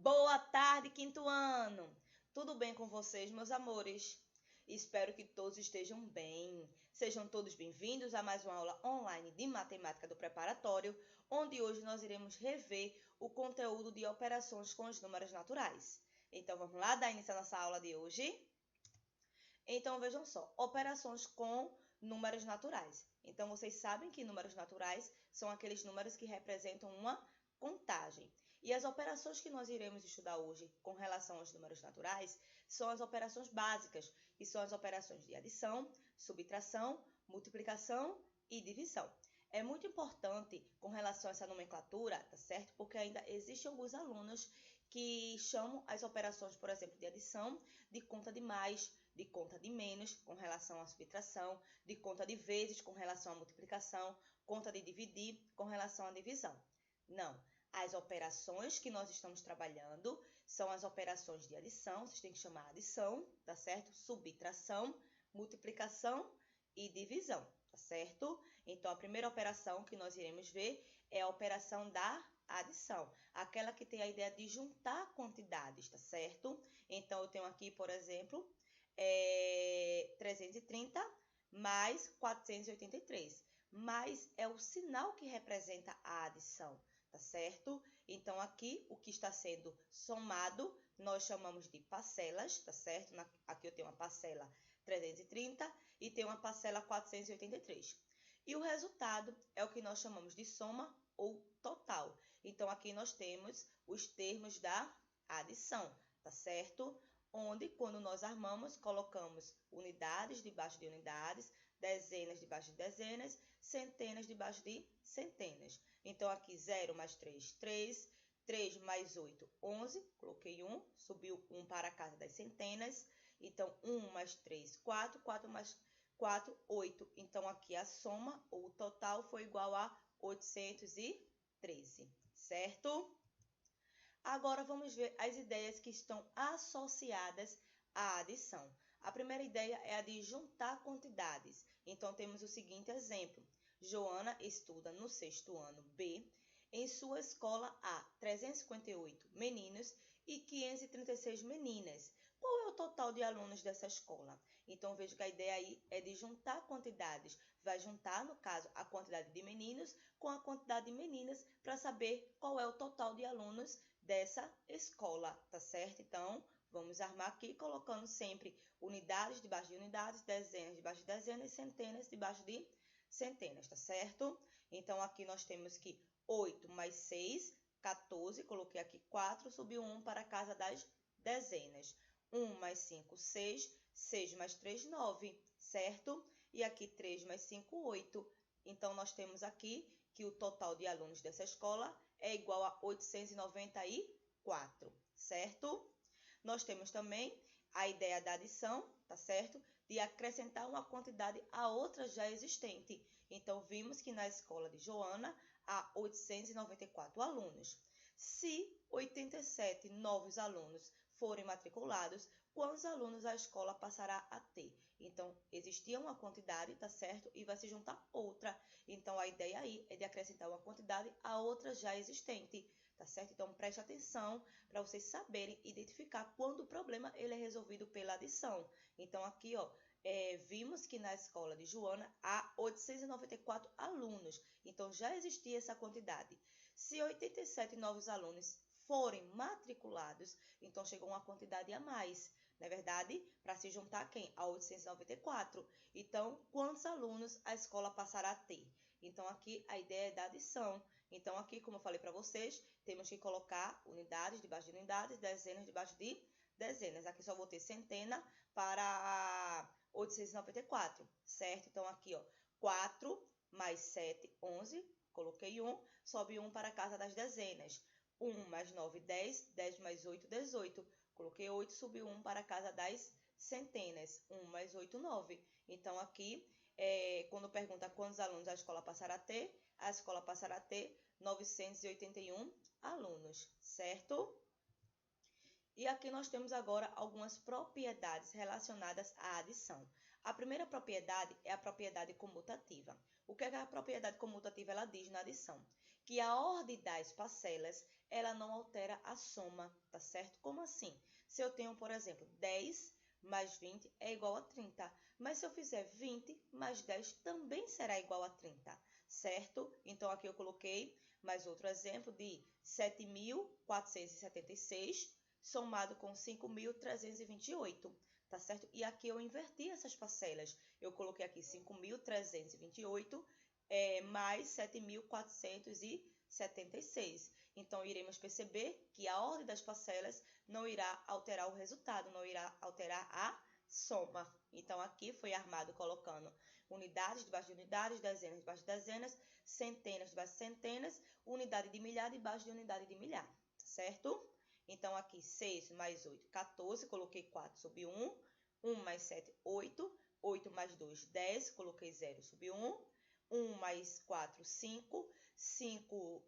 Boa tarde, quinto ano! Tudo bem com vocês, meus amores? Espero que todos estejam bem. Sejam todos bem-vindos a mais uma aula online de matemática do preparatório, onde hoje nós iremos rever o conteúdo de operações com os números naturais. Então, vamos lá dar início à nossa aula de hoje? Então, vejam só, operações com números naturais. Então, vocês sabem que números naturais são aqueles números que representam uma contagem. E as operações que nós iremos estudar hoje com relação aos números naturais são as operações básicas, que são as operações de adição, subtração, multiplicação e divisão. É muito importante com relação a essa nomenclatura, tá certo? Porque ainda existem alguns alunos que chamam as operações, por exemplo, de adição, de conta de mais, de conta de menos com relação à subtração, de conta de vezes com relação à multiplicação, conta de dividir com relação à divisão. Não. As operações que nós estamos trabalhando são as operações de adição, vocês têm que chamar adição, tá certo? Subtração, multiplicação e divisão, tá certo? Então, a primeira operação que nós iremos ver é a operação da adição, aquela que tem a ideia de juntar quantidades, tá certo? Então, eu tenho aqui, por exemplo, 330 mais 483, mas é o sinal que representa a adição, tá certo? Então, aqui, o que está sendo somado, nós chamamos de parcelas, tá certo? Aqui eu tenho uma parcela 330 e tenho uma parcela 483. E o resultado é o que nós chamamos de soma ou total. Então, aqui nós temos os termos da adição, tá certo? Onde, quando nós armamos, colocamos unidades debaixo de unidades, dezenas debaixo de dezenas, centenas debaixo de centenas. Então, aqui 0 mais 3, 3, 3 mais 8, 11, coloquei 1, subiu 1 para a casa das centenas. Então, 1 mais 3, 4, 4 mais 4, 8. Então, aqui a soma, ou o total, foi igual a 813, certo? Agora, vamos ver as ideias que estão associadas à adição. A primeira ideia é a de juntar quantidades. Então, temos o seguinte exemplo. Joana estuda no 6º ano B. Em sua escola há 358 meninos e 536 meninas. Qual é o total de alunos dessa escola? Então, veja que a ideia aí é de juntar quantidades. Vai juntar, no caso, a quantidade de meninos com a quantidade de meninas para saber qual é o total de alunos dessa escola, tá certo? Então, vamos armar aqui colocando sempre unidades debaixo de unidades, dezenas debaixo de dezenas, centenas debaixo de centenas, tá certo? Então, aqui nós temos que 8 mais 6, 14, coloquei aqui 4, subiu 1 para a casa das dezenas. 1 mais 5, 6, 6 mais 3, 9, certo? E aqui 3 mais 5, 8. Então, nós temos aqui que o total de alunos dessa escola é igual a 894, certo? Nós temos também a ideia da adição, tá certo? De acrescentar uma quantidade a outra já existente. Então, vimos que na escola de Joana há 894 alunos. Se 87 novos alunos forem matriculados, quantos alunos a escola passará a ter? Então, existia uma quantidade, tá certo? E vai se juntar outra. Então, a ideia aí é de acrescentar uma quantidade a outra já existente, tá certo? Então, preste atenção para vocês saberem identificar quando o problema ele é resolvido pela adição. Então, aqui, ó, vimos que na escola de Joana há 894 alunos. Então, já existia essa quantidade. Se 87 novos alunos forem matriculados, então chegou uma quantidade a mais, não é verdade? Para se juntar quem? A 894. Então, quantos alunos a escola passará a ter? Então, aqui a ideia é da adição. Então, aqui, como eu falei para vocês, temos que colocar unidades debaixo de unidades, dezenas debaixo de dezenas. Aqui só vou ter centena para 894, certo? Então, aqui, ó, 4 mais 7, 11. Coloquei 1, sobe 1 para a casa das dezenas. 1 mais 9, 10. 10 mais 8, 18. Coloquei 8, subiu 1 para a casa das centenas. 1 mais 8, 9. Então, aqui, quando pergunta quantos alunos a escola passará a ter 981 alunos, certo? E aqui nós temos agora algumas propriedades relacionadas à adição. A primeira propriedade é a propriedade comutativa. O que é que a propriedade comutativa ela diz na adição? que a ordem das parcelas, ela não altera a soma, tá certo? Como assim? Se eu tenho, por exemplo, 10 mais 20 é igual a 30, mas se eu fizer 20 mais 10 também será igual a 30, certo? Então, aqui eu coloquei mais outro exemplo de 7.476 somado com 5.328, tá certo? E aqui eu inverti essas parcelas. Eu coloquei aqui 5.328 mais 7.476. Então, iremos perceber que a ordem das parcelas não irá alterar o resultado, não irá alterar a soma. Então, aqui foi armado colocando unidades debaixo de unidades, dezenas debaixo de dezenas, centenas debaixo de centenas, unidade de milhar debaixo de unidade de milhar, certo? Então, aqui 6 mais 8, 14, coloquei 4 sobre 1, 1 mais 7, 8, 8 mais 2, 10, coloquei 0 sobre 1, 1 mais 4, 5, 5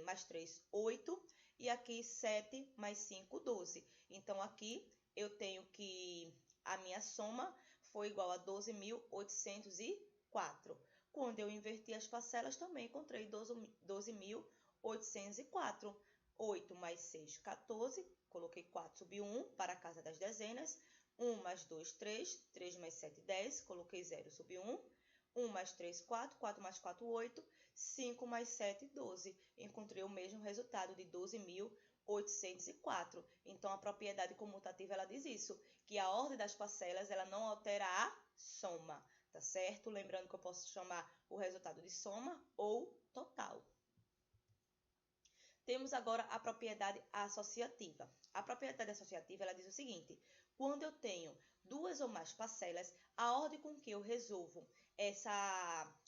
mais 3, 8, e aqui 7 mais 5, 12. Então, aqui eu tenho que a minha soma foi igual a 12.804. Quando eu inverti as parcelas, também encontrei 12.804. 8 mais 6, 14. Coloquei 4 sobre 1 para a casa das dezenas. 1 mais 2, 3. 3 mais 7, 10. Coloquei 0 sobre 1. 1 mais 3, 4. 4 mais 4, 8. 5 mais 7, 12. Encontrei o mesmo resultado de 12.804. Então, a propriedade comutativa ela diz isso, que a ordem das parcelas ela não altera a soma, tá certo? Lembrando que eu posso chamar o resultado de soma ou total. Temos agora a propriedade associativa. A propriedade associativa ela diz o seguinte: quando eu tenho duas ou mais parcelas, a ordem com que eu resolvo essa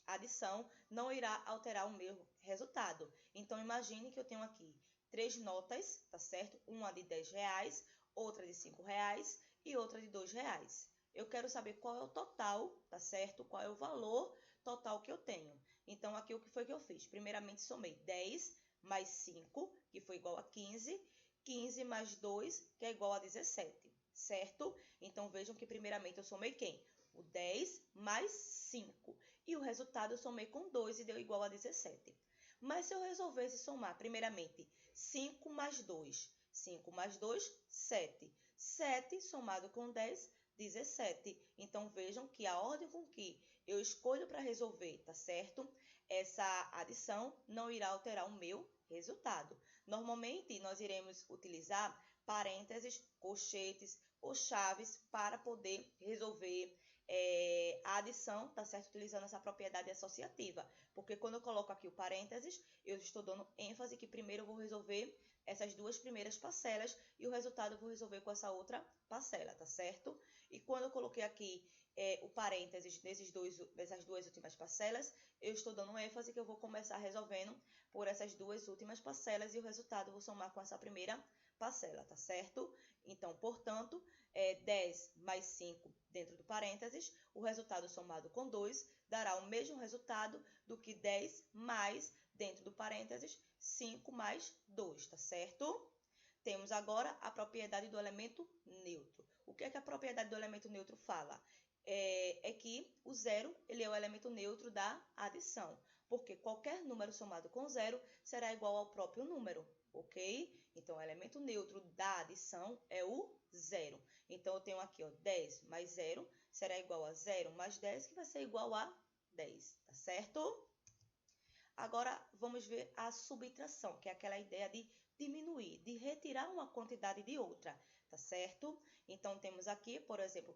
adição não irá alterar o meu resultado. Então, imagine que eu tenho aqui 3 notas, tá certo? Uma de R$10, outra de R$5 e outra de R$2. Eu quero saber qual é o total, tá certo? Qual é o valor total que eu tenho. Então, aqui o que foi que eu fiz? Primeiramente, somei 10 mais 5, que foi igual a 15, 15 mais 2, que é igual a 17, certo? Então, vejam que primeiramente eu somei quem? O 10 mais 5. E o resultado eu somei com 2 e deu igual a 17. Mas se eu resolvesse somar, primeiramente, 5 mais 2. 5 mais 2, 7. 7 somado com 10, 17. Então, vejam que a ordem com que eu escolho para resolver, tá certo? Essa adição não irá alterar o meu resultado. Normalmente, nós iremos utilizar parênteses, colchetes ou chaves para poder resolver a adição, tá certo? Utilizando essa propriedade associativa. Porque quando eu coloco aqui o parênteses, eu estou dando ênfase que primeiro eu vou resolver essas duas primeiras parcelas e o resultado eu vou resolver com essa outra parcela, tá certo? E quando eu coloquei aqui o parênteses dessas duas últimas parcelas, eu estou dando ênfase que eu vou começar resolvendo por essas duas últimas parcelas e o resultado eu vou somar com essa primeira parcela, tá certo? Então, portanto, 10 mais 5 dentro do parênteses, o resultado somado com 2 dará o mesmo resultado do que 10 mais, dentro do parênteses, 5 mais 2, tá certo? Temos agora a propriedade do elemento neutro. O que é que a propriedade do elemento neutro fala? É que o zero ele é o elemento neutro da adição, porque qualquer número somado com zero será igual ao próprio número, ok? Então, o elemento neutro da adição é o zero. Então, eu tenho aqui, ó, 10 mais 0 será igual a 0 mais 10, que vai ser igual a 10, tá certo? Agora, vamos ver a subtração, que é aquela ideia de diminuir, de retirar uma quantidade de outra, tá certo? Então, temos aqui, por exemplo,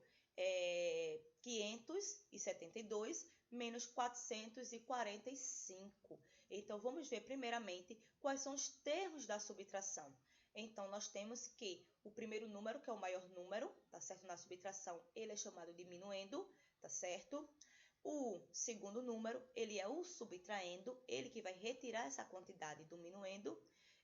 572 menos 445. Então, vamos ver primeiramente quais são os termos da subtração. Então, nós temos que o primeiro número, que é o maior número, tá certo? Na subtração, ele é chamado diminuendo, tá certo? O segundo número, ele é o subtraindo, ele que vai retirar essa quantidade diminuendo.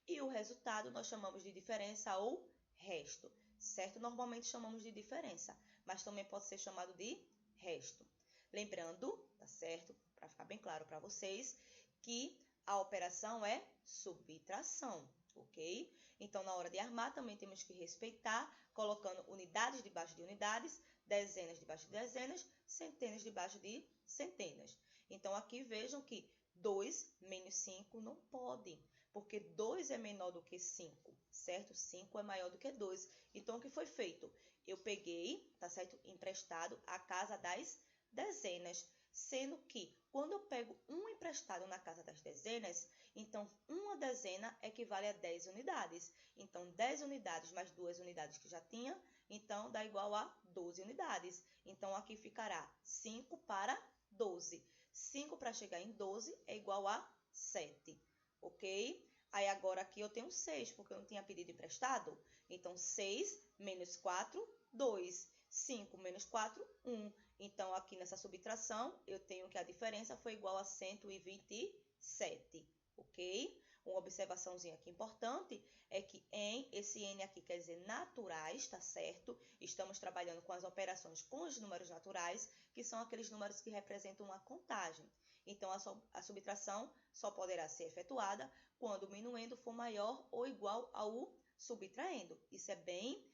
E o resultado nós chamamos de diferença ou resto, certo? Normalmente chamamos de diferença, mas também pode ser chamado de resto. Lembrando, tá certo? Para ficar bem claro para vocês, que a operação é subtração, ok? Então, na hora de armar, também temos que respeitar, colocando unidades debaixo de unidades, dezenas debaixo de dezenas, centenas debaixo de centenas. Então, aqui vejam que 2 menos 5 não pode, porque 2 é menor do que 5, certo? 5 é maior do que 2. Então, o que foi feito? Eu peguei, tá certo? Emprestado a casa das dezenas, sendo que quando eu pego um emprestado na casa das dezenas, então uma dezena equivale a 10 unidades. Então, 10 unidades mais 2 unidades que já tinha, então dá igual a 12 unidades. Então, aqui ficará 5 para 12. 5 para chegar em 12 é igual a 7, ok? Aí agora aqui eu tenho 6, porque eu não tinha pedido emprestado. Então, 6 menos 4, 2. 5 menos 4, 1. Então, aqui nessa subtração, eu tenho que a diferença foi igual a 127, ok? Uma observaçãozinha aqui importante é que esse N aqui quer dizer naturais, tá certo? Estamos trabalhando com as operações com os números naturais, que são aqueles números que representam uma contagem. Então, a subtração só poderá ser efetuada quando o minuendo for maior ou igual ao subtraindo. Isso é bem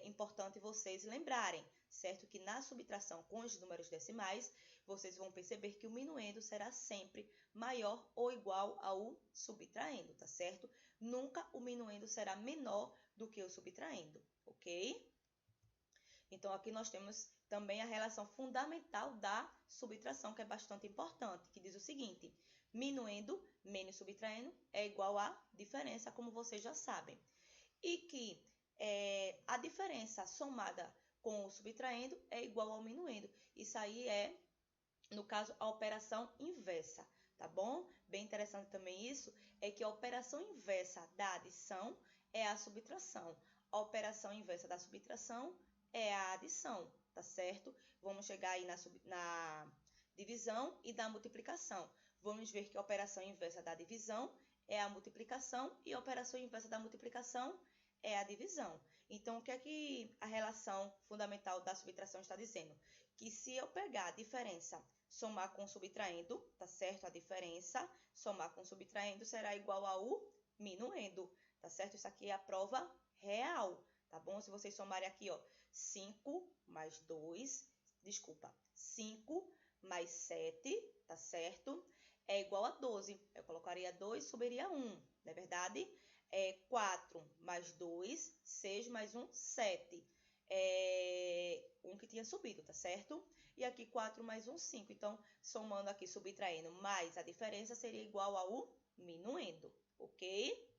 importante vocês lembrarem, certo? Que na subtração com os números decimais, vocês vão perceber que o minuendo será sempre maior ou igual ao subtraindo, tá certo? Nunca o minuendo será menor do que o subtraindo, ok? Então, aqui nós temos também a relação fundamental da subtração, que é bastante importante, que diz o seguinte: minuendo menos subtraindo é igual a diferença, como vocês já sabem. E que a diferença somada com o subtraindo é igual ao minuendo. Isso aí é, no caso, a operação inversa, tá bom? Bem interessante também isso, é que a operação inversa da adição é a subtração. A operação inversa da subtração é a adição, tá certo? Vamos chegar aí na divisão e da multiplicação. Vamos ver que a operação inversa da divisão é a multiplicação e a operação inversa da multiplicação é a divisão. Então, o que é que a relação fundamental da subtração está dizendo? Que se eu pegar a diferença, somar com subtraindo, tá certo? A diferença, somar com subtraindo, será igual ao minuendo, tá certo? Isso aqui é a prova real, tá bom? Se vocês somarem aqui, ó, 5 mais 2, 5 mais 7, tá certo? É igual a 12. Eu colocaria 2, subiria 1, não é verdade? 4 mais 2, 6 mais 1, 7. 1 que tinha subido, tá certo? E aqui 4 mais 1, 5. Então, somando aqui, subtraindo mais a diferença, seria igual ao minuendo, ok?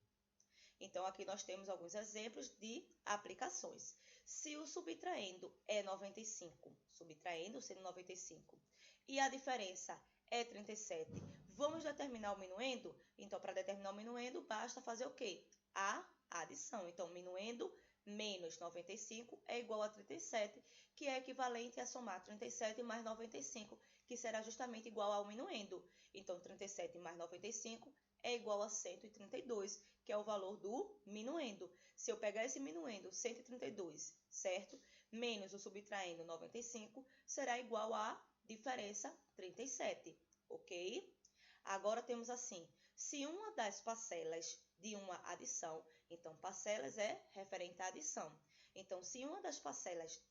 Então, aqui nós temos alguns exemplos de aplicações. Se o subtraindo é 95, subtraindo sendo 95, e a diferença é 37, vamos determinar o minuendo? Então, para determinar o minuendo, basta fazer o quê? A adição. Então, minuendo menos 95 é igual a 37, que é equivalente a somar 37 mais 95, que será justamente igual ao minuendo. Então, 37 mais 95 é igual a 132, que é o valor do minuendo. Se eu pegar esse minuendo, 132, certo? Menos o subtraindo 95, será igual a diferença 37, ok? Agora temos assim, se uma das parcelas de uma adição, então parcelas é referente à adição. Então, se uma das parcelas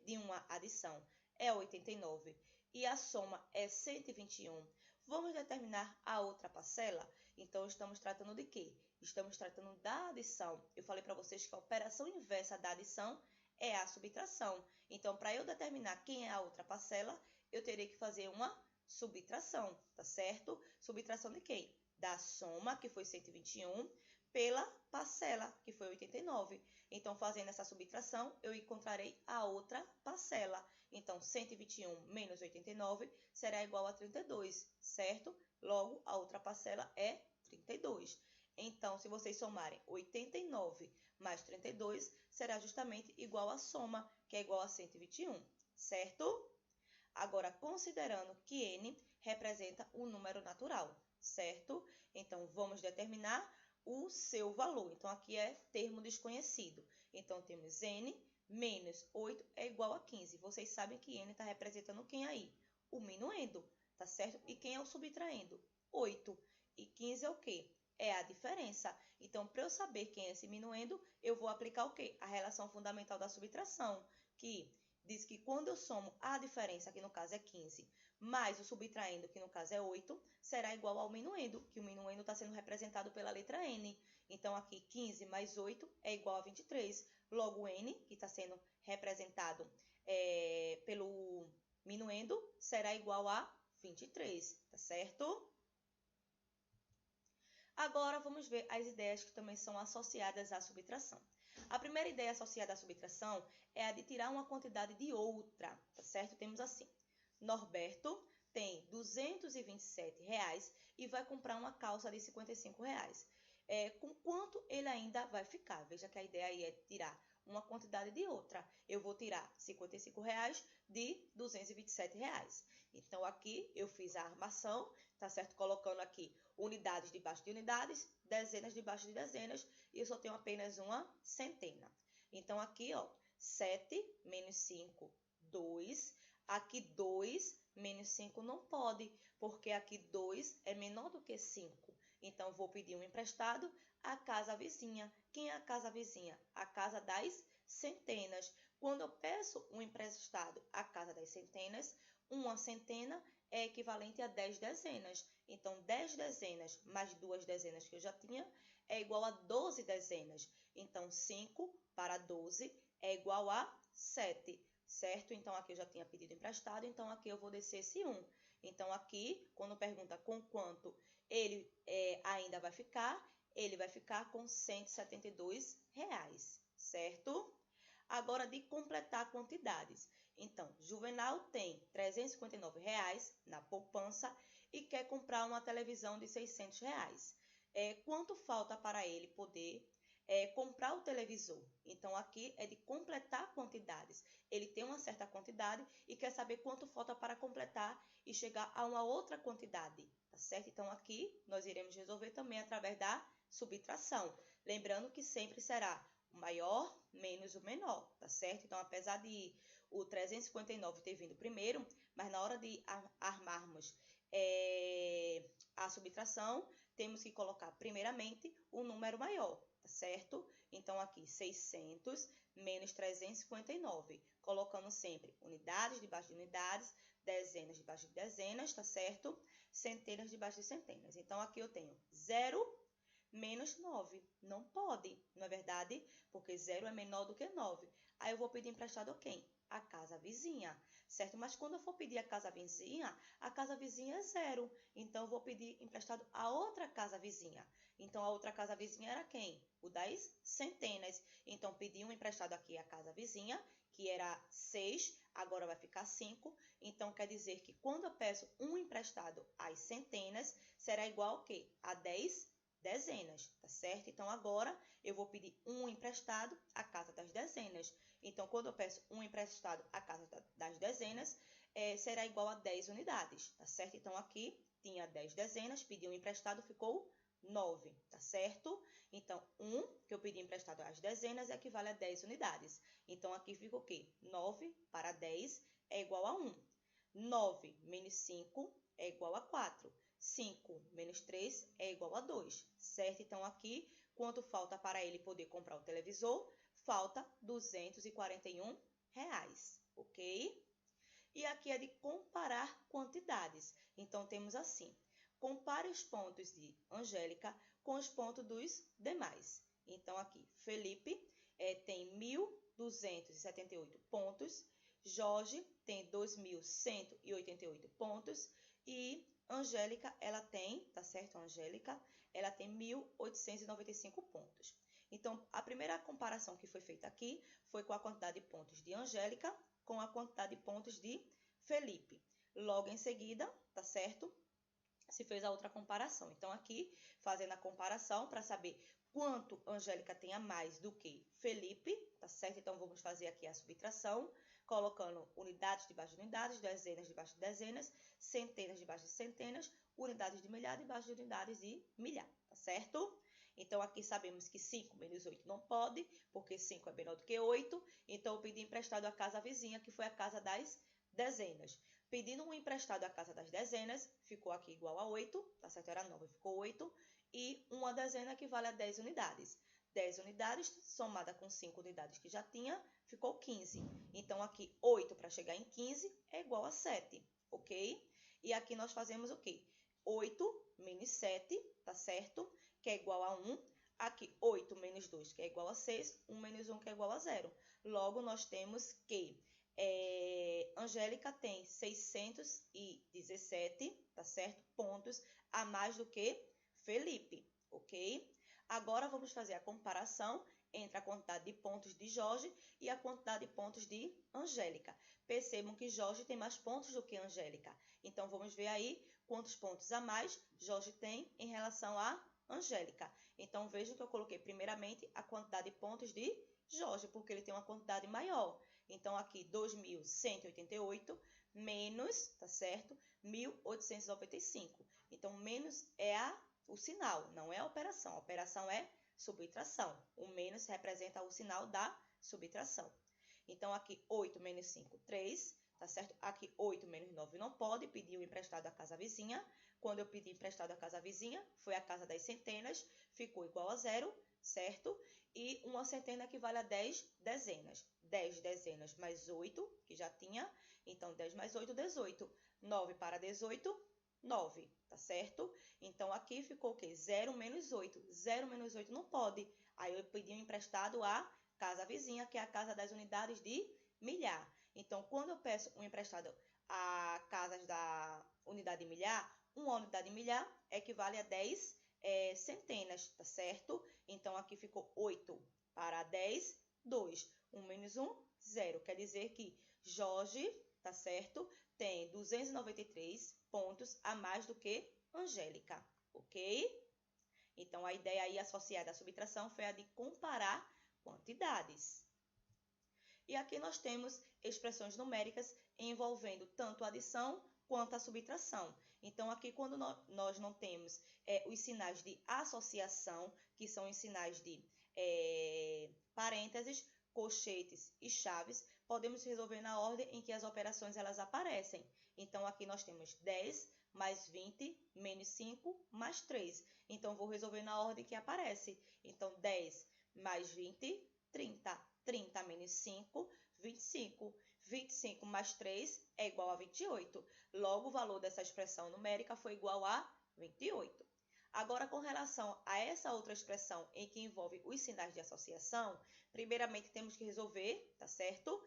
de uma adição é 89 e a soma é 121, vamos determinar a outra parcela? Então, estamos tratando de quê? Estamos tratando da adição. Eu falei para vocês que a operação inversa da adição é a subtração. Então, para eu determinar quem é a outra parcela, eu terei que fazer uma subtração, tá certo? Subtração de quem? Da soma, que foi 121, pela parcela, que foi 89. Então, fazendo essa subtração, eu encontrarei a outra parcela. Então, 121 menos 89 será igual a 32, certo? Logo, a outra parcela é 32. Então, se vocês somarem 89 mais 32, será justamente igual à soma, que é igual a 121, certo? Agora, considerando que n representa um número natural, certo? Então, vamos determinar o seu valor. Então, aqui é termo desconhecido. Então, temos n menos 8 é igual a 15. Vocês sabem que n está representando quem aí? O minuendo, tá certo? E quem é o subtraindo? 8. E 15 é o quê? É a diferença. Então, para eu saber quem é esse minuendo, eu vou aplicar o quê? A relação fundamental da subtração, que diz que quando eu somo a diferença, que no caso é 15, mais o subtraindo, que no caso é 8, será igual ao minuendo, que o minuendo está sendo representado pela letra N. Então, aqui 15 mais 8 é igual a 23. Logo, N, que está sendo representado pelo minuendo, será igual a 23, tá certo? Agora, vamos ver as ideias que também são associadas à subtração. A primeira ideia associada à subtração é a de tirar uma quantidade de outra, tá certo? Temos assim, Norberto tem R$227 e vai comprar uma calça de R$55. Com quanto ele ainda vai ficar? Veja que a ideia aí é tirar uma quantidade de outra. Eu vou tirar R$55 de R$227. Então, aqui eu fiz a armação, tá certo? Colocando aqui unidades debaixo de unidades, dezenas debaixo de dezenas, e eu só tenho apenas uma centena. Então, aqui, ó, 7 menos 5, 2. Aqui, 2 menos 5 não pode, porque aqui 2 é menor do que 5. Então, vou pedir um emprestado à casa vizinha. Quem é a casa vizinha? A casa das centenas. Quando eu peço um emprestado à casa das centenas, uma centena é equivalente a 10 dezenas. Então, 10 dezenas mais 2 dezenas que eu já tinha é igual a 12 dezenas. Então, 5 para 12 é igual a 7, certo? Então, aqui eu já tinha pedido emprestado, então aqui eu vou descer esse 1. Então, aqui, quando pergunta com quanto ele ainda vai ficar, ele vai ficar com R$172, certo? Agora, de completar quantidades. Então, Juvenal tem R$359 na poupança e quer comprar uma televisão de R$600. Quanto falta para ele poder comprar o televisor? Então, aqui é de completar quantidades. Ele tem uma certa quantidade e quer saber quanto falta para completar e chegar a uma outra quantidade, tá certo? Então, aqui nós iremos resolver também através da subtração. Lembrando que sempre será o maior menos o menor, tá certo? Então, apesar de o 359 ter vindo primeiro, mas na hora de armarmos a subtração, temos que colocar primeiramente o número maior, tá certo? Então, aqui, 600 menos 359, colocando sempre unidades debaixo de unidades, dezenas debaixo de dezenas, tá certo? Centenas debaixo de centenas. Então, aqui eu tenho 0 menos 9. Não pode, não é verdade? Porque 0 é menor do que 9. Aí eu vou pedir emprestado a quem? A casa vizinha, certo? Mas quando eu for pedir a casa vizinha é 0. Então, eu vou pedir emprestado a outra casa vizinha. Então, a outra casa vizinha era quem? O das centenas. Então, pedi um emprestado aqui à casa vizinha, que era 6, agora vai ficar 5. Então, quer dizer que quando eu peço um emprestado às centenas, será igual ao quê? A 10 dezenas, tá certo? Então, agora eu vou pedir um emprestado à casa das dezenas. Então, quando eu peço um emprestado à casa das dezenas, será igual a 10 unidades, tá certo? Então, aqui tinha 10 dezenas, pedi um emprestado, ficou 9, tá certo? Então, 1 que eu pedi emprestado às dezenas equivale a 10 unidades. Então, aqui fica o quê? 9 para 10 é igual a 1. 9 menos 5 é igual a 4. 5 menos 3 é igual a 2, certo? Então, aqui, quanto falta para ele poder comprar o televisor? Falta R$241, ok? E aqui é de comparar quantidades. Então, temos assim, compare os pontos de Angélica com os pontos dos demais. Então, aqui, Felipe tem 1.278 pontos, Jorge tem 2.188 pontos e Angélica, ela tem, tá certo, Angélica? Ela tem 1.895 pontos. Então, a primeira comparação que foi feita aqui foi com a quantidade de pontos de Angélica com a quantidade de pontos de Felipe. Logo em seguida, tá certo? Se fez a outra comparação. Então, aqui, fazendo a comparação para saber quanto Angélica tem a mais do que Felipe, tá certo? Então, vamos fazer aqui a subtração, colocando unidades debaixo de unidades, dezenas debaixo de dezenas, centenas debaixo de centenas, unidades de milhar debaixo de unidades de milhar, tá certo? Então, aqui sabemos que 5 menos 8 não pode, porque 5 é menor do que 8. Então, eu pedi emprestado à casa vizinha, que foi a casa das dezenas. Pedindo um emprestado à casa das dezenas, ficou aqui igual a 8, tá certo? Era 9, ficou 8. E uma dezena equivale a 10 unidades. 10 unidades, somada com 5 unidades que já tinha, ficou 15. Então, aqui, 8 para chegar em 15 é igual a 7, ok? E aqui nós fazemos o quê? 8 menos 7, tá certo? Que é igual a 1. Aqui, 8 menos 2, que é igual a 6. 1 menos 1, que é igual a 0. Logo, nós temos que Angélica tem 617, tá certo? Pontos a mais do que Felipe, ok? Agora, vamos fazer a comparação entre a quantidade de pontos de Jorge e a quantidade de pontos de Angélica. Percebam que Jorge tem mais pontos do que Angélica. Então, vamos ver aí quantos pontos a mais Jorge tem em relação a Angélica. Então, vejam que eu coloquei primeiramente a quantidade de pontos de Jorge, porque ele tem uma quantidade maior. Então, aqui, 2.188 menos, tá certo? 1.895. Então, menos é o sinal, não é a operação. A operação é subtração. O menos representa o sinal da subtração. Então, aqui, 8 menos 5, 3, tá certo? Aqui, 8 menos 9 não pode, pediu emprestado à casa vizinha. Quando eu pedi emprestado à casa vizinha, foi a casa das centenas, ficou igual a 0, certo? E uma centena equivale a 10 dezenas. 10 dezenas mais 8, que já tinha, então 10 mais 8, 18. 9 para 18, 9, tá certo? Então, aqui ficou o quê? 0 menos 8. 0 menos 8 não pode. Aí, eu pedi emprestado à casa vizinha, que é a casa das unidades de milhar. Então, quando eu peço um emprestado a casas da unidade de milhar, uma unidade de milhar equivale a 10 centenas, tá certo? Então, aqui ficou 8 para 10, 2. 1 menos 1, 0. Quer dizer que Jorge, tá certo? Tem 293 pontos a mais do que Angélica, ok? Então, a ideia aí associada à subtração foi a de comparar quantidades. E aqui nós temos expressões numéricas envolvendo tanto a adição quanto a subtração. Então, aqui quando nós não temos os sinais de associação, que são os sinais de parênteses, colchetes e chaves, podemos resolver na ordem em que as operações elas aparecem. Então, aqui nós temos 10 mais 20 menos 5 mais 3. Então, vou resolver na ordem que aparece. Então, 10 mais 20, 30. 30 menos 5, 25. 25 mais 3 é igual a 28. Logo, o valor dessa expressão numérica foi igual a 28. Agora, com relação a essa outra expressão em que envolve os sinais de associação, primeiramente temos que resolver, tá certo?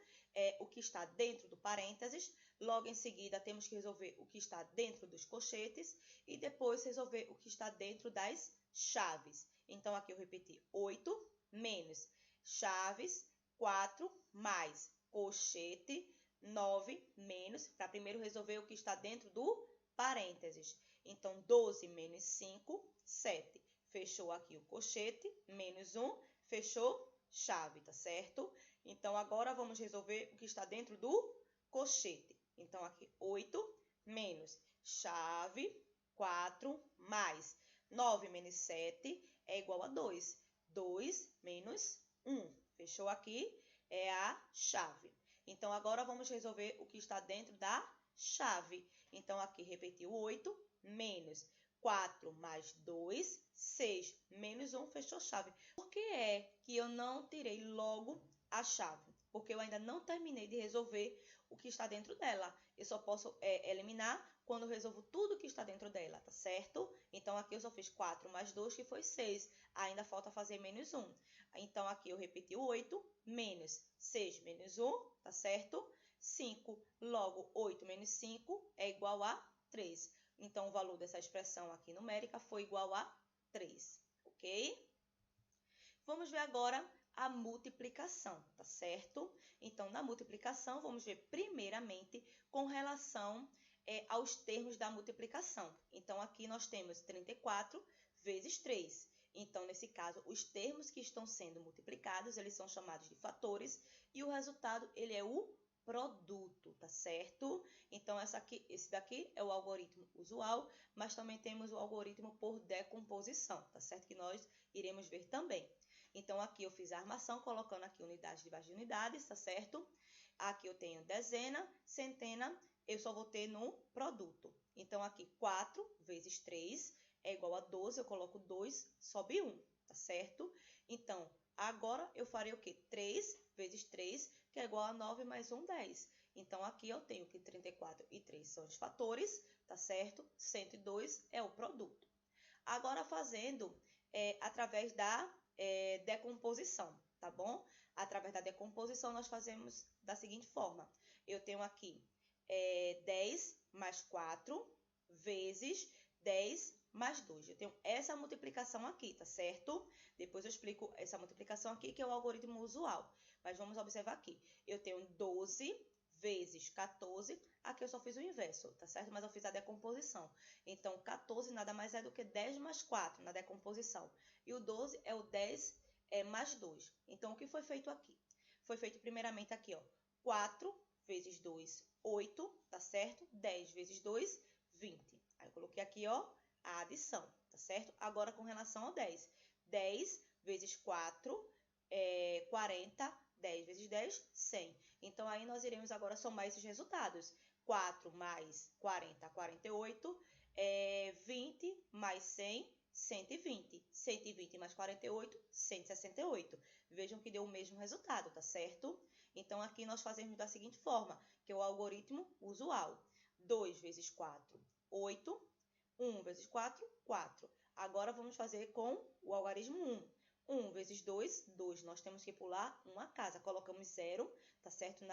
O que está dentro do parênteses. Logo em seguida, temos que resolver o que está dentro dos colchetes e depois resolver o que está dentro das chaves. Então, aqui eu repeti 8 menos chaves, 4 mais colchete, 9 menos, para primeiro resolver o que está dentro do parênteses. Então, 12 menos 5, 7. Fechou aqui o colchete, menos 1, fechou chave, tá certo? Então, agora vamos resolver o que está dentro do colchete. Então, aqui 8 menos chave, 4 mais 9 menos 7 é igual a 2. 2 menos 1. Fechou aqui? É a chave. Então, agora vamos resolver o que está dentro da chave. Então, aqui repetiu 8 menos 4 mais 2, 6 menos 1, fechou chave. Por que é que eu não tirei logo a chave? Porque eu ainda não terminei de resolver o que está dentro dela. Eu só posso eliminar quando eu resolvo tudo que está dentro dela, tá certo? Então, aqui eu só fiz 4 mais 2, que foi 6. Ainda falta fazer menos 1. Então, aqui eu repeti o 8, menos 6 menos 1, tá certo? 5, logo 8 menos 5 é igual a 3. Então, o valor dessa expressão aqui numérica foi igual a 3, ok? Vamos ver agora a multiplicação, tá certo? Então, na multiplicação, vamos ver primeiramente com relação aos termos da multiplicação. Então, aqui nós temos 34 vezes 3. Então, nesse caso, os termos que estão sendo multiplicados, eles são chamados de fatores e o resultado, ele é o produto, tá certo? Então, esse daqui é o algoritmo usual, mas também temos o algoritmo por decomposição, tá certo? Que nós iremos ver também. Então, aqui eu fiz a armação, colocando aqui unidades debaixo de unidades, tá certo? Aqui eu tenho dezena, centena, eu só vou ter no produto. Então, aqui 4 vezes 3 é igual a 12, eu coloco 2, sobe 1, tá certo? Então, agora eu farei o quê? 3 vezes 3, que é igual a 9 mais 1, 10. Então, aqui eu tenho que 34 e 3 são os fatores, tá certo? 102 é o produto. Agora, fazendo através da decomposição, tá bom? Através da decomposição, nós fazemos da seguinte forma. Eu tenho aqui 10 mais 4 vezes 10 mais 2. Eu tenho essa multiplicação aqui, tá certo? Depois eu explico essa multiplicação aqui, que é o algoritmo usual. Mas vamos observar aqui. Eu tenho 12 vezes 14. Aqui eu só fiz o inverso, tá certo? Mas eu fiz a decomposição. Então, 14 nada mais é do que 10 mais 4 na decomposição. E o 12 é o 10 mais 2. Então, o que foi feito aqui? Foi feito primeiramente aqui, ó. 4 vezes 2, 8, tá certo? 10 vezes 2, 20. Aí eu coloquei aqui, ó, a adição, tá certo? Agora, com relação ao 10. 10 vezes 4, 40. 10 vezes 10, 100. Então, aí nós iremos agora somar esses resultados. 4 mais 40, 48. 20 mais 100, 120. 120 mais 48, 168. Vejam que deu o mesmo resultado, tá certo? Então, aqui nós fazemos da seguinte forma, que é o algoritmo usual. 2 vezes 4, 8. 1 vezes 4, 4. Agora, vamos fazer com o algarismo 1. 1 vezes 2, 2. Nós temos que pular uma casa. Colocamos 0, tá certo?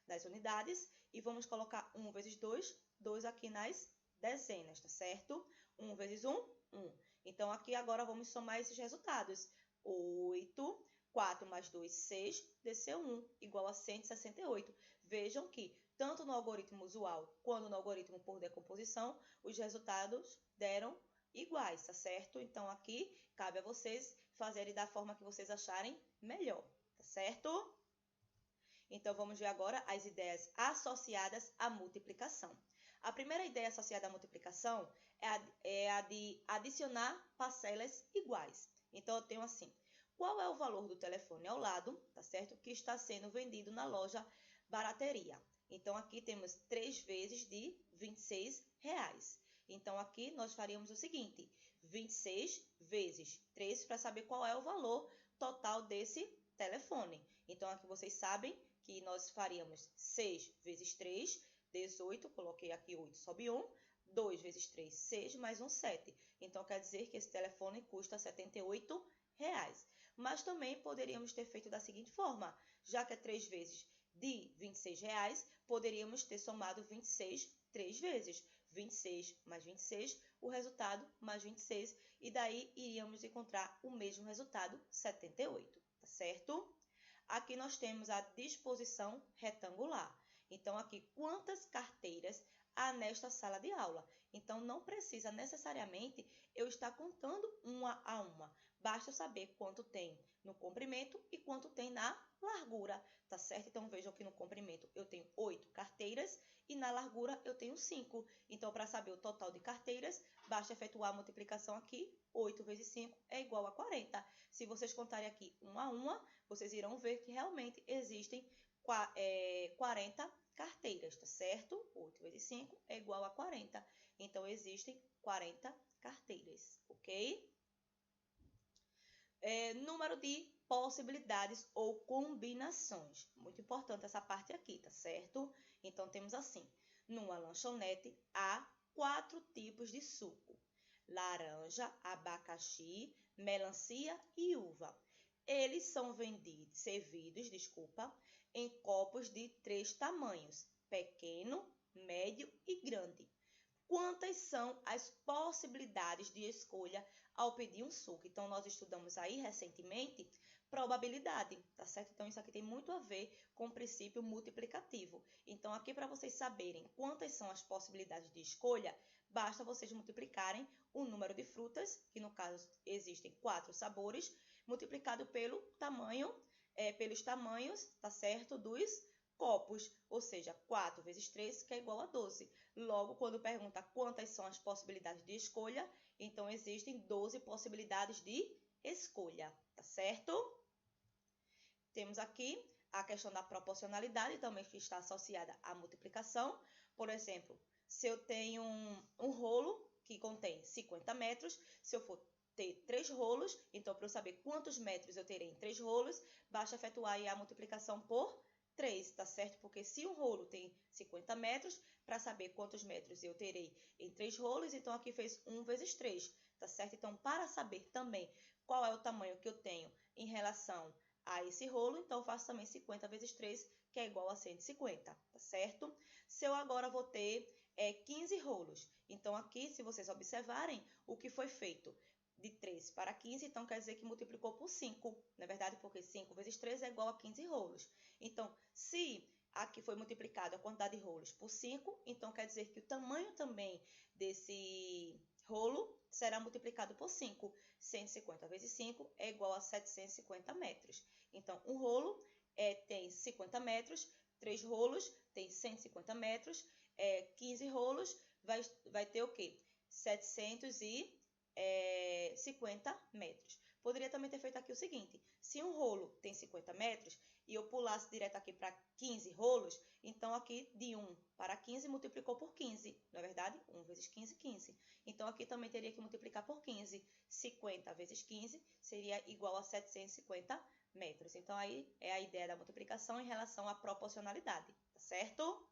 Nas unidades. E vamos colocar 1 vezes 2, 2 aqui nas dezenas, tá certo? 1 vezes 1, 1. Então, aqui agora vamos somar esses resultados. 8, 4 mais 2, 6, desceu 1, igual a 168. Vejam que, tanto no algoritmo usual quanto no algoritmo por decomposição, os resultados deram iguais, tá certo? Então, aqui cabe a vocês fazerem da forma que vocês acharem melhor, tá certo? Então, vamos ver agora as ideias associadas à multiplicação. A primeira ideia associada à multiplicação é a de adicionar parcelas iguais. Então, eu tenho assim, qual é o valor do telefone ao lado, tá certo? Que está sendo vendido na loja Barateria. Então, aqui temos 3 vezes de R$26. Então, aqui nós faríamos o seguinte, 26 vezes 3 para saber qual é o valor total desse telefone. Então, aqui vocês sabem que nós faríamos 6 vezes 3, 18, coloquei aqui 8, sobe 1, 2 vezes 3, 6, mais 1, 7. Então, quer dizer que esse telefone custa R$78. Mas também poderíamos ter feito da seguinte forma, já que é 3 vezes de R$26, poderíamos ter somado 26 3 vezes. 26 mais 26, o resultado mais 26, e daí iríamos encontrar o mesmo resultado, 78, tá certo? Aqui nós temos a disposição retangular. Então, aqui, quantas carteiras há nesta sala de aula? Então, não precisa necessariamente eu estar contando uma a uma. Basta saber quanto tem no comprimento e quanto tem na largura, tá certo? Então, vejam que no comprimento eu tenho 8 carteiras e na largura eu tenho 5. Então, para saber o total de carteiras, basta efetuar a multiplicação aqui. 8 vezes 5 é igual a 40. Se vocês contarem aqui uma a uma, vocês irão ver que realmente existem 40 carteiras, tá certo? 8 vezes 5 é igual a 40. Então, existem 40 carteiras, ok? Número de possibilidades ou combinações. Muito importante essa parte aqui, tá certo? Então, temos assim, numa lanchonete há 4 tipos de suco. Laranja, abacaxi, melancia e uva. Eles são servidos, em copos de 3 tamanhos, pequeno, médio e grande. Quantas são as possibilidades de escolha ao pedir um suco? Então, nós estudamos aí recentemente probabilidade, tá certo? Então, isso aqui tem muito a ver com o princípio multiplicativo. Então, aqui para vocês saberem quantas são as possibilidades de escolha, basta vocês multiplicarem o número de frutas, que no caso existem 4 sabores, multiplicado pelo tamanho, pelos tamanhos, tá certo? Dos copos, ou seja, 4 vezes 3, que é igual a 12. Logo, quando pergunta quantas são as possibilidades de escolha, então existem 12 possibilidades de escolha, tá certo? Temos aqui a questão da proporcionalidade, também que está associada à multiplicação. Por exemplo, se eu tenho um rolo que contém 50 metros, se eu for ter 3 rolos, então para eu saber quantos metros eu terei em 3 rolos, basta efetuar aí a multiplicação por 3, tá certo? Porque se um rolo tem 50 metros, para saber quantos metros eu terei em 3 rolos, então aqui fez 1 vezes 3, tá certo? Então, para saber também qual é o tamanho que eu tenho em relação a esse rolo, então eu faço também 50 vezes 3, que é igual a 150, tá certo? Se eu agora vou ter 15 rolos, então aqui, se vocês observarem, o que foi feito de 3 para 15, então quer dizer que multiplicou por 5, não é verdade? Porque 5 vezes 3 é igual a 15 rolos. Então, se aqui foi multiplicado a quantidade de rolos por 5, então quer dizer que o tamanho também desse rolo será multiplicado por 5. 150 vezes 5 é igual a 750 metros. Então, um rolo tem 50 metros, 3 rolos tem 150 metros, 15 rolos vai ter o quê? 750 metros. Poderia também ter feito aqui o seguinte, se um rolo tem 50 metros e eu pulasse direto aqui para 15 rolos, então aqui de 1 para 15 multiplicou por 15, não é verdade? 1 vezes 15, 15. Então aqui também teria que multiplicar por 15. 50 vezes 15 seria igual a 750 metros. Então aí é a ideia da multiplicação em relação à proporcionalidade, tá certo?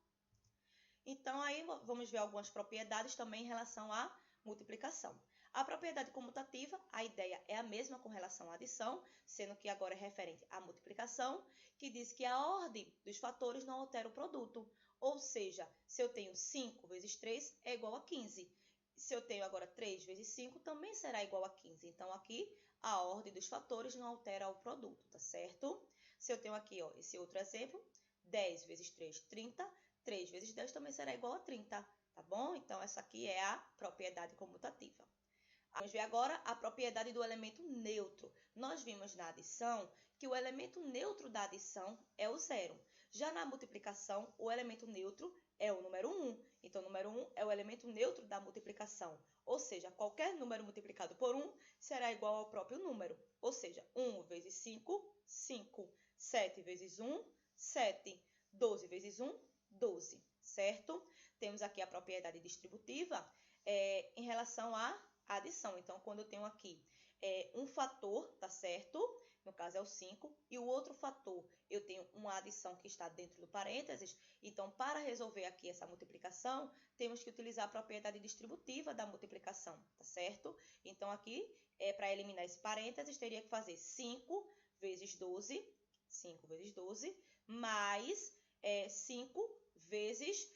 Então aí vamos ver algumas propriedades também em relação à multiplicação. A propriedade comutativa, a ideia é a mesma com relação à adição, sendo que agora é referente à multiplicação, que diz que a ordem dos fatores não altera o produto. Ou seja, se eu tenho 5 vezes 3 é igual a 15. Se eu tenho agora 3 vezes 5 também será igual a 15. Então aqui a ordem dos fatores não altera o produto, tá certo? Se eu tenho aqui, ó, esse outro exemplo, 10 vezes 3, 30. 3 vezes 10 também será igual a 30, tá bom? Então, essa aqui é a propriedade comutativa. Vamos ver agora a propriedade do elemento neutro. Nós vimos na adição que o elemento neutro da adição é o zero. Já na multiplicação, o elemento neutro é o número 1. Então, o número 1 é o elemento neutro da multiplicação. Ou seja, qualquer número multiplicado por 1 será igual ao próprio número. Ou seja, 1 vezes 5, 5. 7 vezes 1, 7. 12 vezes 1, 12, certo? Temos aqui a propriedade distributiva em relação à adição. Então, quando eu tenho aqui um fator, tá certo? No caso é o 5, e o outro fator, eu tenho uma adição que está dentro do parênteses. Então, para resolver aqui essa multiplicação, temos que utilizar a propriedade distributiva da multiplicação, tá certo? Então, aqui, para eliminar esse parênteses, teria que fazer 5 vezes 12, 5 vezes 12, mais 5 vezes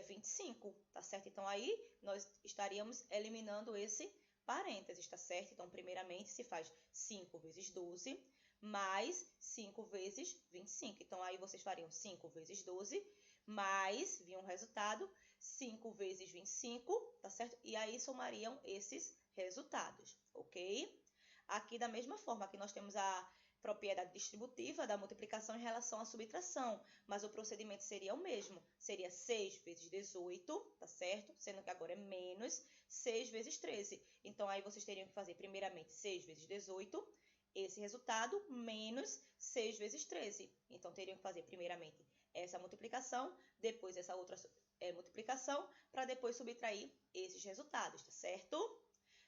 25, tá certo? Então, aí nós estaríamos eliminando esse parênteses, tá certo? Então, primeiramente, se faz 5 vezes 12 mais 5 vezes 25. Então, aí vocês fariam 5 vezes 12 mais, vinha um resultado, 5 vezes 25, tá certo? E aí somariam esses resultados, ok? Aqui, da mesma forma, aqui nós temos a propriedade distributiva da multiplicação em relação à subtração, mas o procedimento seria o mesmo, seria 6 vezes 18, tá certo? Sendo que agora é menos 6 vezes 13. Então, aí vocês teriam que fazer primeiramente 6 vezes 18, esse resultado, menos 6 vezes 13. Então, teriam que fazer primeiramente essa multiplicação, depois essa outra multiplicação, para depois subtrair esses resultados, tá certo?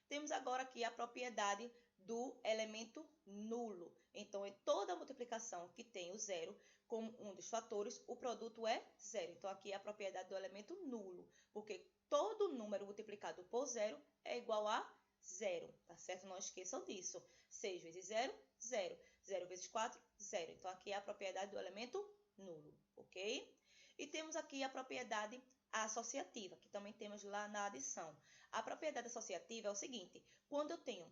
Temos agora aqui a propriedade do elemento nulo. Então, em toda multiplicação que tem o zero como um dos fatores, o produto é zero. Então, aqui é a propriedade do elemento nulo, porque todo número multiplicado por zero é igual a zero, tá certo? Não esqueçam disso. 6 vezes 0, 0. 0 vezes 4, 0. Então, aqui é a propriedade do elemento nulo, ok? E temos aqui a propriedade associativa, que também temos lá na adição. A propriedade associativa é o seguinte, quando eu tenho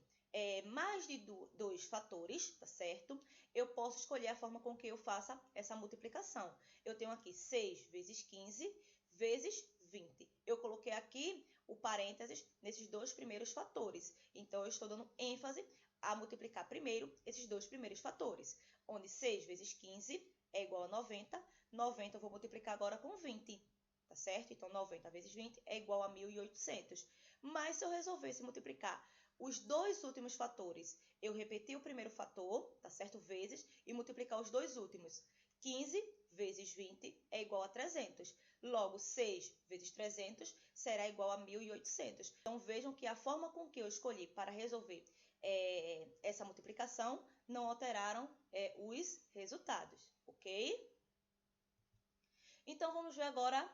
mais de dois fatores, tá certo? Eu posso escolher a forma com que eu faça essa multiplicação. Eu tenho aqui 6 vezes 15 vezes 20. Eu coloquei aqui o parênteses nesses dois primeiros fatores. Então, eu estou dando ênfase a multiplicar primeiro esses dois primeiros fatores. Onde 6 vezes 15 é igual a 90. 90 eu vou multiplicar agora com 20, tá certo? Então, 90 vezes 20 é igual a 1.800. Mas, se eu resolvesse multiplicar os dois últimos fatores, eu repeti o primeiro fator, tá certo? Vezes, e multiplicar os dois últimos. 15 vezes 20 é igual a 300. Logo, 6 vezes 300 será igual a 1.800. Então, vejam que a forma com que eu escolhi para resolver essa multiplicação, não alteraram os resultados, ok? Então, vamos ver agora,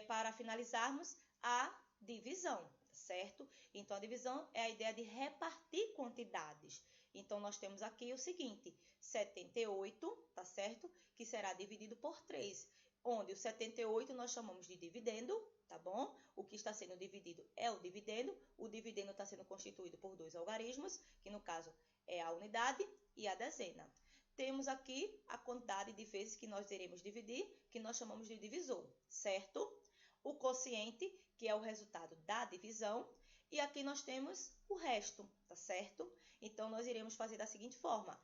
para finalizarmos, a divisão, tá certo? Então, a divisão é a ideia de repartir quantidades. Então, nós temos aqui o seguinte, 78, tá certo? Que será dividido por 3, onde o 78 nós chamamos de dividendo, tá bom? O que está sendo dividido é o dividendo está sendo constituído por dois algarismos, que no caso é a unidade e a dezena. Temos aqui a quantidade de vezes que nós iremos dividir, que nós chamamos de divisor, certo? O quociente, que é o resultado da divisão, e aqui nós temos o resto, tá certo? Então, nós iremos fazer da seguinte forma.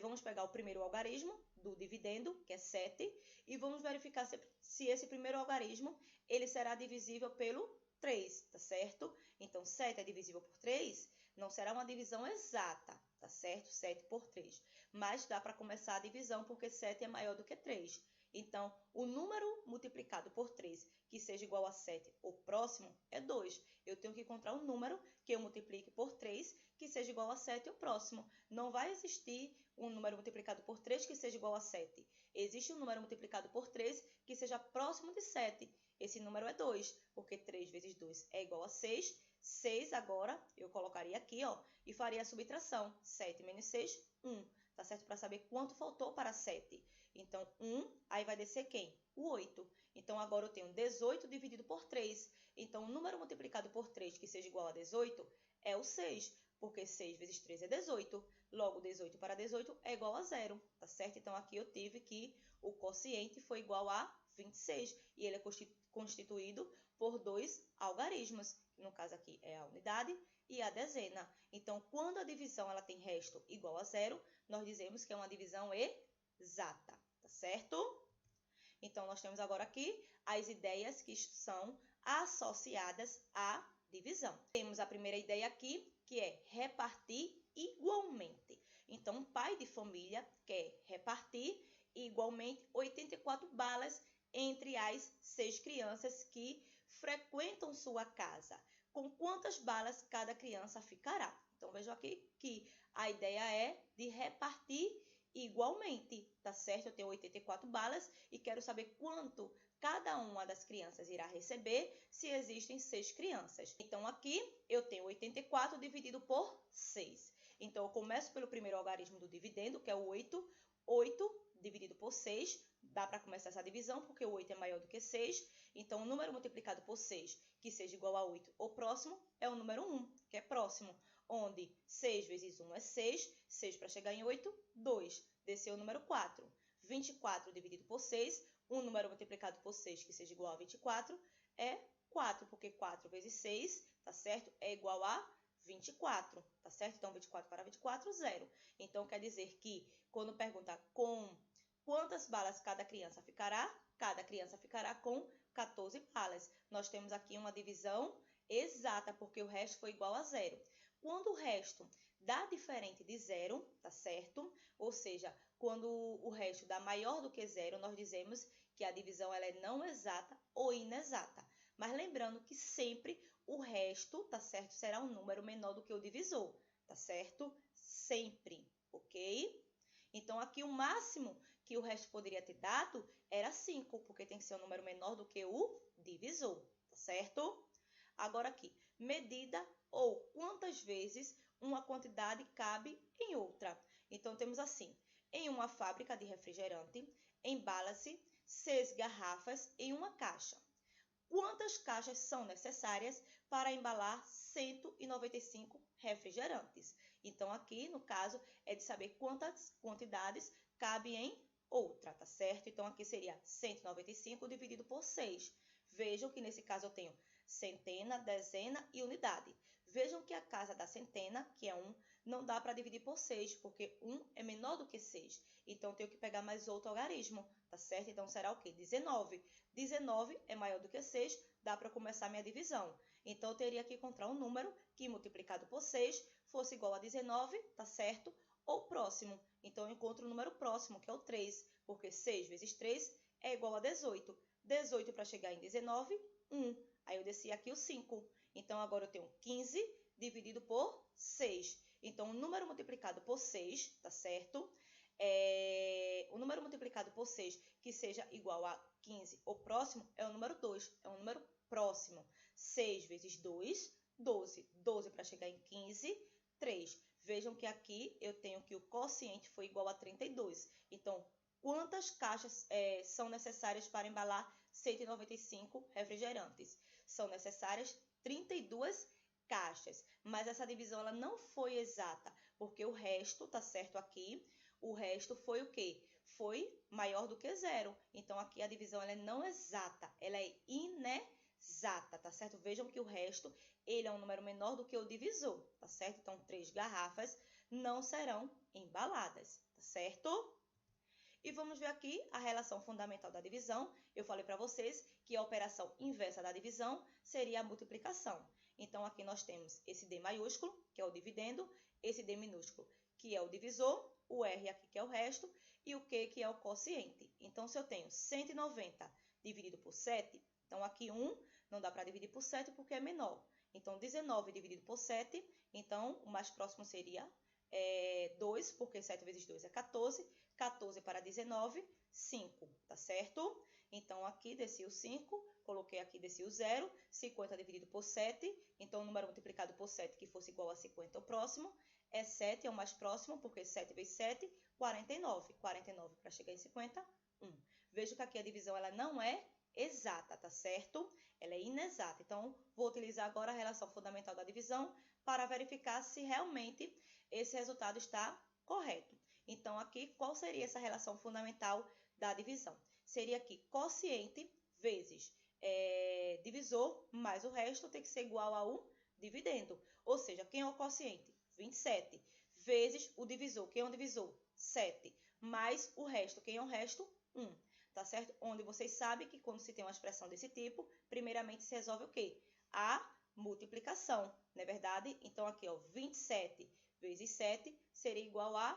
Vamos pegar o primeiro algarismo do dividendo, que é 7, e vamos verificar se esse primeiro algarismo ele será divisível pelo 3, tá certo? Então, 7 é divisível por 3, não será uma divisão exata, tá certo? 7 por 3. Mas dá para começar a divisão porque 7 é maior do que 3. Então, o número multiplicado por 3 que seja igual a 7 ou próximo é 2. Eu tenho que encontrar um número que eu multiplique por 3 que seja igual a 7 ou próximo. Não vai existir um número multiplicado por 3 que seja igual a 7. Existe um número multiplicado por 3 que seja próximo de 7. Esse número é 2, porque 3 vezes 2 é igual a 6. 6 agora eu colocaria aqui, ó, e faria a subtração. 7 menos 6, 1. Tá certo? Para saber quanto faltou para 7. Então, 1, aí vai descer quem? O 8. Então, agora eu tenho 18 dividido por 3. Então, o número multiplicado por 3 que seja igual a 18 é o 6, porque 6 vezes 3 é 18. Logo, 18 para 18 é igual a 0, tá certo? Então, aqui eu tive que o quociente foi igual a 26, e ele é constituído por dois algarismos, que no caso aqui é a unidade e a dezena. Então, quando a divisão ela tem resto igual a 0, nós dizemos que é uma divisão exata, tá certo? Então, nós temos agora aqui as ideias que são associadas à divisão. Temos a primeira ideia aqui, que é repartir igualmente. Então, um pai de família quer repartir igualmente 84 balas entre as 6 crianças que frequentam sua casa. Com quantas balas cada criança ficará? Então, vejam aqui que a ideia é de repartir igualmente, tá certo? Eu tenho 84 balas e quero saber quanto cada uma das crianças irá receber se existem 6 crianças. Então, aqui eu tenho 84 dividido por 6. Então, eu começo pelo primeiro algarismo do dividendo, que é o 8. 8 dividido por 6, dá para começar essa divisão, porque o 8 é maior do que 6. Então, o número multiplicado por 6, que seja igual a 8 ou próximo, é o número 1, que é próximo, onde 6 vezes 1 é 6, 6 para chegar em 8, 2. Desceu o número 4. 24 dividido por 6, um número multiplicado por 6, que seja igual a 24, é 4, porque 4 vezes 6, tá certo? É igual a 24, tá certo? Então, 24 para 24, 0. Então, quer dizer que, quando pergunta com quantas balas cada criança ficará com 14 balas. Nós temos aqui uma divisão exata, porque o resto foi igual a 0. Quando o resto dá diferente de 0, tá certo? Ou seja, quando o resto dá maior do que 0, nós dizemos que a divisão ela é não exata ou inexata. Mas lembrando que sempre o resto, tá certo, será um número menor do que o divisor, tá certo? Sempre, ok? Então, aqui o máximo que o resto poderia ter dado era 5, porque tem que ser um número menor do que o divisor, tá certo? Agora aqui, medida ou quantas vezes uma quantidade cabe em outra. Então, temos assim, em uma fábrica de refrigerante, embala-se 6 garrafas em uma caixa. Quantas caixas são necessárias para embalar 195 refrigerantes? Então, aqui, no caso, é de saber quantas quantidades cabe em outra, tá certo? Então, aqui seria 195 dividido por 6. Vejam que, nesse caso, eu tenho centena, dezena e unidade. Vejam que a casa da centena, que é 1, não dá para dividir por 6, porque 1 é menor do que 6. Então, eu tenho que pegar mais outro algarismo, tá certo? Então, será o quê? 19. 19 é maior do que 6, dá para começar a minha divisão. Então, eu teria que encontrar um número que, multiplicado por 6, fosse igual a 19, tá certo? Ou próximo. Então, eu encontro o número próximo, que é o 3, porque 6 vezes 3 é igual a 18. 18 para chegar em 19, 1. Aí, eu desci aqui o 5. Então, agora eu tenho 15 dividido por 6. Então, o número multiplicado por 6, tá certo? O número multiplicado por 6 que seja igual a 15 ou próximo é o número 2, é um número próximo. 6 vezes 2, 12. 12 para chegar em 15, 3. Vejam que aqui eu tenho que o quociente foi igual a 32. Então, quantas caixas são necessárias para embalar 195 refrigerantes? São necessárias 32 caixas. Mas essa divisão ela não foi exata, porque o resto, tá certo aqui, o resto foi o quê? Foi maior do que zero. Então, aqui a divisão ela é não exata, ela é inexata, tá certo? Vejam que o resto, ele é um número menor do que o divisor, tá certo? Então, 3 garrafas não serão embaladas, tá certo? E vamos ver aqui a relação fundamental da divisão. Eu falei para vocês que a operação inversa da divisão seria a multiplicação. Então, aqui nós temos esse D maiúsculo, que é o dividendo, esse D minúsculo, que é o divisor, o R aqui, que é o resto, e o Q, que é o quociente. Então, se eu tenho 190 dividido por 7, então aqui 1 não dá para dividir por 7 porque é menor. Então, 19 dividido por 7, então o mais próximo seria 2, porque 7 vezes 2 é 14. 14 para 19, 5, tá certo? Então, aqui desci o 5, coloquei aqui, desci o 0, 50 dividido por 7, então o número multiplicado por 7 que fosse igual a 50 é o próximo, é 7, é o mais próximo, porque 7 vezes 7, 49. 49 para chegar em 50, 1. Veja que aqui a divisão ela não é exata, tá certo? Ela é inexata. Então, vou utilizar agora a relação fundamental da divisão para verificar se realmente esse resultado está correto. Então, aqui, qual seria essa relação fundamental da divisão? Seria aqui quociente vezes divisor, mais o resto tem que ser igual a um dividendo. Ou seja, quem é o quociente? 27. Vezes o divisor. Quem é o divisor? 7. Mais o resto. Quem é o resto? 1. Tá certo? Onde vocês sabem que quando se tem uma expressão desse tipo, primeiramente se resolve o quê? A multiplicação, não é verdade? Então, aqui, ó, 27 vezes 7 seria igual a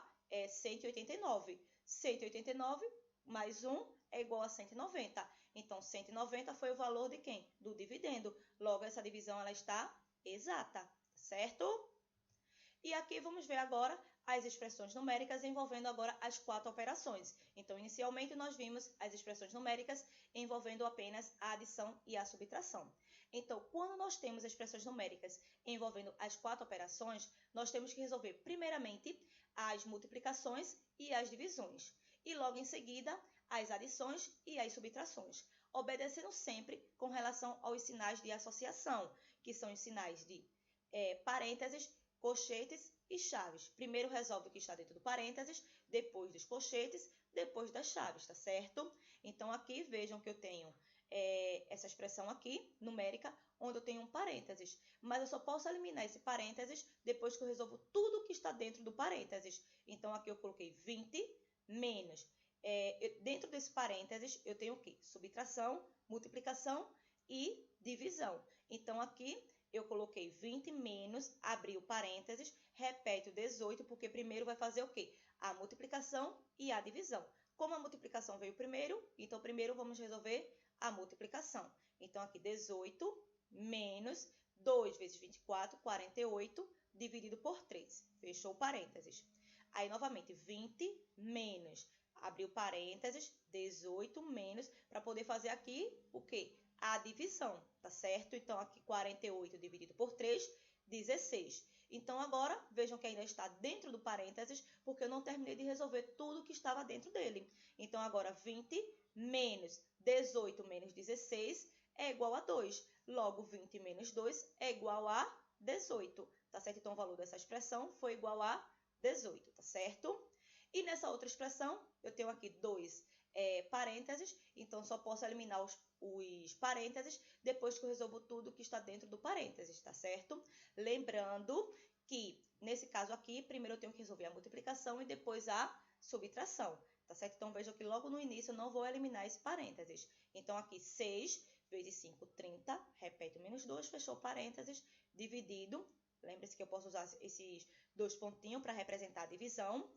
189. 189 mais 1 é igual a 190. Então, 190 foi o valor de quem? Do dividendo. Logo, essa divisão ela está exata, certo? E aqui vamos ver agora as expressões numéricas envolvendo agora as 4 operações. Então, inicialmente, nós vimos as expressões numéricas envolvendo apenas a adição e a subtração. Então, quando nós temos expressões numéricas envolvendo as 4 operações, nós temos que resolver primeiramente as multiplicações e as divisões. E logo em seguida, as adições e as subtrações, obedecendo sempre com relação aos sinais de associação, que são os sinais de parênteses, colchetes e chaves. Primeiro resolve o que está dentro do parênteses, depois dos colchetes, depois das chaves, tá certo? Então, aqui vejam que eu tenho essa expressão aqui, numérica, onde eu tenho um parênteses. Mas eu só posso eliminar esse parênteses depois que eu resolvo tudo que está dentro do parênteses. Então, aqui eu coloquei 20 menos. Dentro desse parênteses, eu tenho o quê? Subtração, multiplicação e divisão. Então, aqui eu coloquei 20 menos, abri o parênteses, repete o 18, porque primeiro vai fazer o quê? A multiplicação e a divisão. Como a multiplicação veio primeiro, então primeiro vamos resolver a multiplicação. Então, aqui 18 menos 2 vezes 24, 48, dividido por 3. Fechou o parênteses. Aí, novamente, 20 menos, abriu parênteses, 18 menos, para poder fazer aqui o quê? A divisão, tá certo? Então, aqui 48 dividido por 3, 16. Então, agora, vejam que ainda está dentro do parênteses, porque eu não terminei de resolver tudo que estava dentro dele. Então, agora, 20 menos 18 menos 16 é igual a 2. Logo, 20 menos 2 é igual a 18, tá certo? Então, o valor dessa expressão foi igual a 18, tá certo? E nessa outra expressão, eu tenho aqui 2 parênteses, então só posso eliminar os parênteses depois que eu resolvo tudo que está dentro do parênteses, tá certo? Lembrando que, nesse caso aqui, primeiro eu tenho que resolver a multiplicação e depois a subtração, tá certo? Então, vejam que logo no início eu não vou eliminar esse parênteses. Então, aqui 6 vezes 5, 30, repete o menos 2, fechou parênteses, dividido. Lembre-se que eu posso usar esses 2 pontinhos para representar a divisão.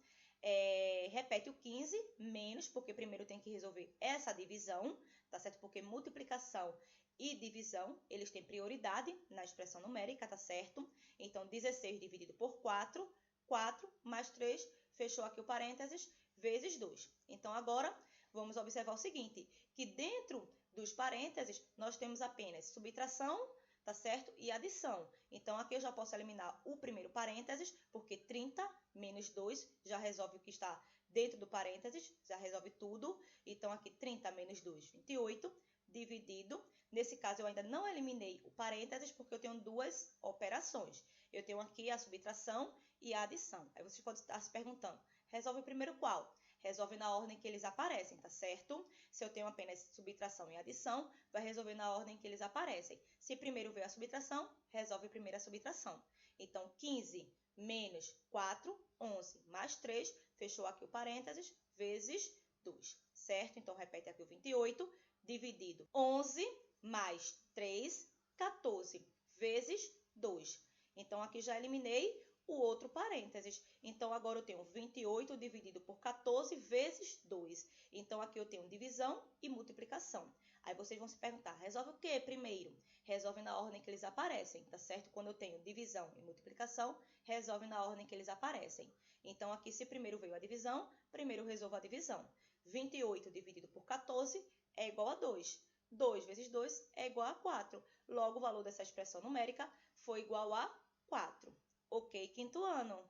Repete o 15 menos, porque primeiro tem que resolver essa divisão, tá certo? Porque multiplicação e divisão, eles têm prioridade na expressão numérica, tá certo? Então, 16 dividido por 4, 4 mais 3, fechou aqui o parênteses, vezes 2. Então, agora, vamos observar o seguinte, que dentro dos parênteses, nós temos apenas subtração, tá certo? E adição. Então, aqui eu já posso eliminar o primeiro parênteses, porque 30 menos 2 já resolve o que está dentro do parênteses, já resolve tudo. Então, aqui 30 menos 2, 28, dividido. Nesse caso, eu ainda não eliminei o parênteses, porque eu tenho duas operações. Eu tenho aqui a subtração e a adição. Aí vocês podem estar se perguntando, resolve primeiro qual? Resolve na ordem que eles aparecem, tá certo? Se eu tenho apenas subtração e adição, vai resolver na ordem que eles aparecem. Se primeiro veio a subtração, resolve primeiro a subtração. Então, 15 menos 4, 11 mais 3, fechou aqui o parênteses, vezes 2, certo? Então, repete aqui o 28, dividido 11 mais 3, 14, vezes 2. Então, aqui já eliminei o outro parênteses. Então, agora eu tenho 28 dividido por 14 vezes 2. Então, aqui eu tenho divisão e multiplicação. Aí vocês vão se perguntar, resolve o que primeiro? Resolve na ordem que eles aparecem, tá certo? Quando eu tenho divisão e multiplicação, resolve na ordem que eles aparecem. Então, aqui, se primeiro veio a divisão, primeiro resolvo a divisão. 28 dividido por 14 é igual a 2. 2 vezes 2 é igual a 4. Logo, o valor dessa expressão numérica foi igual a 4. Ok, quinto ano?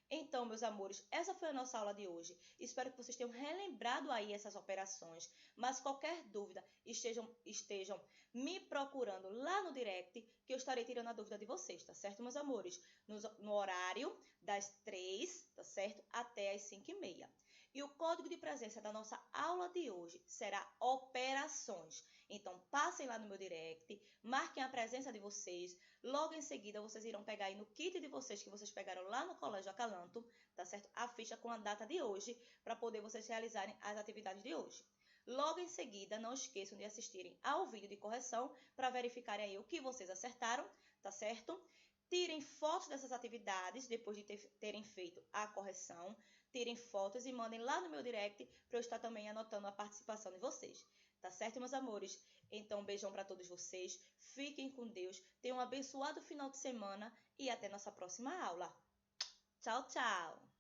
Então, meus amores, essa foi a nossa aula de hoje. Espero que vocês tenham relembrado aí essas operações. Mas qualquer dúvida, estejam me procurando lá no direct, que eu estarei tirando a dúvida de vocês, tá certo, meus amores? No horário das 3, tá certo? Até as 5h30. E o código de presença da nossa aula de hoje será operações. Então, passem lá no meu direct, marquem a presença de vocês. Logo em seguida, vocês irão pegar aí no kit de vocês, que vocês pegaram lá no Colégio Acalanto, tá certo? A ficha com a data de hoje, para poder vocês realizarem as atividades de hoje. Logo em seguida, não esqueçam de assistirem ao vídeo de correção, para verificarem aí o que vocês acertaram, tá certo? Tirem fotos dessas atividades, depois de terem feito a correção. Tirem fotos e mandem lá no meu direct, para eu estar também anotando a participação de vocês. Tá certo, meus amores? Então, um beijão para todos vocês. Fiquem com Deus. Tenham um abençoado final de semana e até nossa próxima aula. Tchau, tchau!